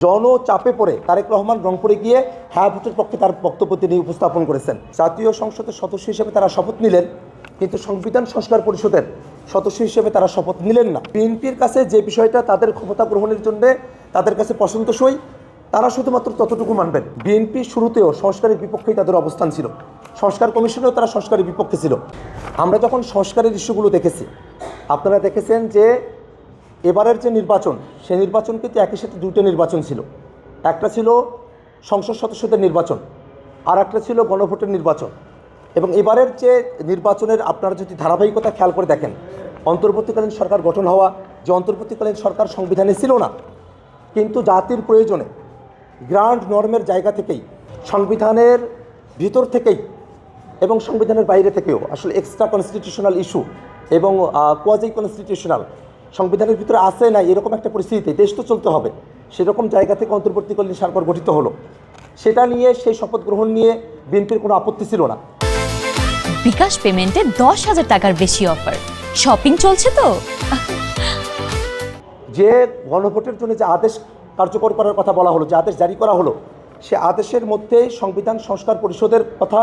জনচাপে পড়ে তারেক রহমান রংপুরে গিয়ে হ্যাঁ ভোটের পক্ষে তার বক্তব্য তিনি উপস্থাপন করেছেন। জাতীয় সংসদের সদস্য হিসেবে তারা শপথ নিলেন, কিন্তু সংবিধান সংস্কার পরিষদের সদস্য হিসেবে তারা শপথ নিলেন না। বিএনপির কাছে যে বিষয়টা তাদের ক্ষমতা গ্রহণের জন্য তাদের কাছে পছন্দসই, তারা শুধুমাত্র ততটুকু মানবেন। বিএনপি শুরুতেও সংস্কারের বিপক্ষেই তাদের অবস্থান ছিল, সংস্কার কমিশনেও তারা সংস্কারের বিপক্ষে ছিল। আমরা যখন সংস্কারের ইস্যুগুলো দেখেছি, আপনারা দেখেছেন যে এবারের যে নির্বাচন, সেই নির্বাচন কিন্তু একই সাথে দুটো নির্বাচন ছিল। একটা ছিল সংসদ সদস্যদের নির্বাচন, আর একটা ছিল গণভোটের নির্বাচন। এবং এবারের যে নির্বাচনের আপনারা যদি ধারাবাহিকতা খেয়াল করে দেখেন, অন্তর্বর্তীকালীন সরকার গঠন হওয়া, যে অন্তর্বর্তীকালীন সরকার সংবিধানে ছিল না, কিন্তু জাতির প্রয়োজনে গ্রান্ড নর্মের জায়গা থেকেই, সংবিধানের ভিতর থেকেই এবং সংবিধানের বাইরে থেকেও আসলে এক্সট্রা কনস্টিটিউশনাল ইস্যু এবং কোয়াজি কনস্টিটিউশনাল সংবিধানের ভিতরে আসে না এরকম একটা পরিস্থিতিতে দেশ তো চলতে হবে, সেরকম জায়গা থেকে অন্তর্বর্তীকালীন সরকার গঠিত হলো। সেটা নিয়ে, সেই শপথ গ্রহণ নিয়ে বিএনপির কোনো আপত্তি ছিল না। বিকাশ পেমেন্টে 10,000 টাকার বেশি অফার, শপিং চলছে তো। যে গণভোটের জন্য যে আদেশ কার্যকর করার কথা বলা হলো, যে আদেশ জারি করা হলো, সে আদেশের মধ্যে সংবিধান সংস্কার পরিষদের কথা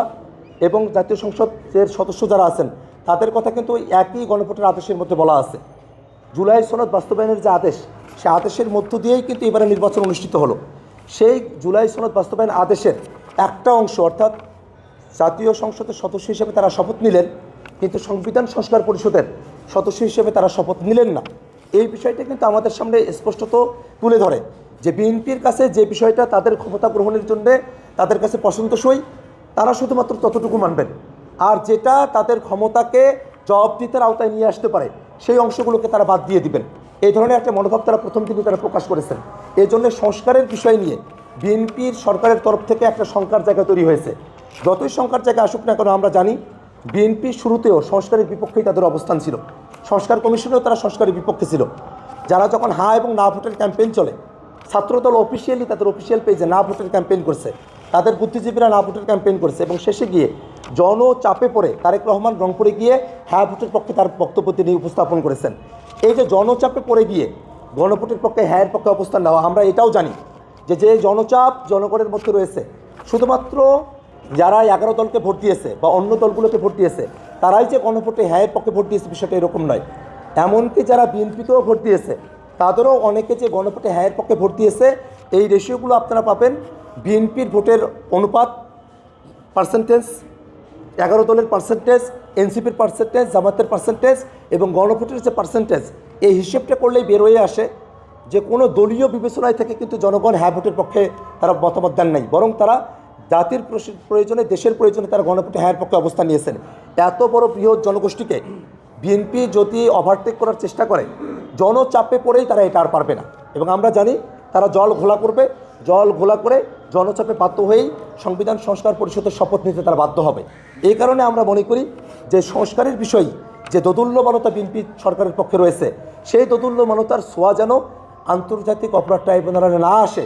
এবং জাতীয় সংসদের সদস্য যারা আছেন তাদের কথা কিন্তু একই গণভোটের আদেশের মধ্যে বলা আছে। জুলাই সনদ বাস্তবায়নের যে আদেশ, সে আদেশের মধ্য দিয়েই কিন্তু এবারে নির্বাচন অনুষ্ঠিত হলো। সেই জুলাই সনদ বাস্তবায়ন আদেশের একটা অংশ, অর্থাৎ জাতীয় সংসদের সদস্য হিসেবে তারা শপথ নিলেন, কিন্তু সংবিধান সংস্কার পরিষদের সদস্য হিসেবে তারা শপথ নিলেন না। এই বিষয়টা কিন্তু আমাদের সামনে স্পষ্টত তুলে ধরে যে বিএনপির কাছে যে বিষয়টা তাদের ক্ষমতা গ্রহণের জন্য তাদের কাছে পছন্দসই, তারা শুধুমাত্র ততটুকু মানবেন। আর যেটা তাদের ক্ষমতাকে জবাবদিহিতার আওতায় নিয়ে আসতে পারে, সেই অংশগুলোকে তারা বাদ দিয়ে দিবেন। এই ধরনের একটা মনোভাব তারা প্রথম দিনই তারা প্রকাশ করেছেন। এই জন্য সংস্কারের বিষয় নিয়ে বিএনপির সরকারের তরফ থেকে একটা শঙ্কার জায়গা তৈরি হয়েছে। যতই শঙ্কার জায়গা আসুক না কেন, আমরা জানি বিএনপি শুরুতেও সংস্কারের বিপক্ষেই তাদের অবস্থান ছিল, সংস্কার কমিশনেও তারা সংস্কারের বিপক্ষে ছিল। যারা যখন হ্যাঁ এবং না ভোটের ক্যাম্পেইন চলে, ছাত্রদল অফিসিয়ালি তাদের অফিসিয়াল পেজে না ভোটের ক্যাম্পেইন করছে, তাদের বুদ্ধিজীবীরা না ভোটের ক্যাম্পেইন করছে, এবং শেষে গিয়ে জনচাপে পড়ে তারেক রহমান রংপুরে গিয়ে হ্যাঁ ভোটের পক্ষে তার বক্তব্য তিনি উপস্থাপন করেছেন। এই যে জনচাপে পড়ে গিয়ে গণভোটের পক্ষে, হ্যাঁয়ের পক্ষে অবস্থান নেওয়া, আমরা এটাও জানি যে যে জনচাপ জনগণের মধ্যে রয়েছে, শুধুমাত্র যারা 11 দলকে ভোট দিয়েছে বা অন্য দলগুলোকে ভোট দিয়েছে তারাই যে গণভোটে হ্যাঁয়ের পক্ষে ভোট দিয়েছে, বিষয়টা এরকম নয়। এমনকি যারা বিএনপিকেও ভোট দিয়েছে তাদেরও অনেকে যে গণভোটে হ্যাঁয়ের পক্ষে ভোট দিয়েছে, এই রেশিওগুলো আপনারা পাবেন। বিএনপির ভোটের অনুপাত পার্সেন্টেজ, 11 দলের পার্সেন্টেজ, এনসিপির পার্সেন্টেজ, জামাতের পার্সেন্টেজ এবং গণভোটের যে পার্সেন্টেজ, এই হিসেবটা করলেই বের হয়ে আসে যে কোনো দলীয় বিবেচনায় থেকে কিন্তু জনগণ হ্যাঁ ভোটের পক্ষে তারা মতামত দেন নাই, বরং তারা জাতির প্রয়োজনে, দেশের প্রয়োজনে তারা গণভোটে হ্যাঁয়ের পক্ষে অবস্থান নিয়েছেন। এত বড় বৃহৎ জনগোষ্ঠীকে বিএনপি যদি ওভারটেক করার চেষ্টা করে, জনচাপে পড়েই তারা এটা আর পারবে না। এবং আমরা জানি তারা জল ঘোলা করবে, জল ঘোলা করে জনচাপে বাধ্য হয়েই সংবিধান সংস্কার পরিষদের শপথ নিতে তারা বাধ্য হবে। এই কারণে আমরা মনে করি যে সংস্কারের বিষয় যে দোদুল্যমানতা বিএনপি সরকারের পক্ষে রয়েছে, সেই দোদুল্যমানতার ছোঁয়া যেন আন্তর্জাতিক অপরাধ ট্রাইব্যুনালে না আসে।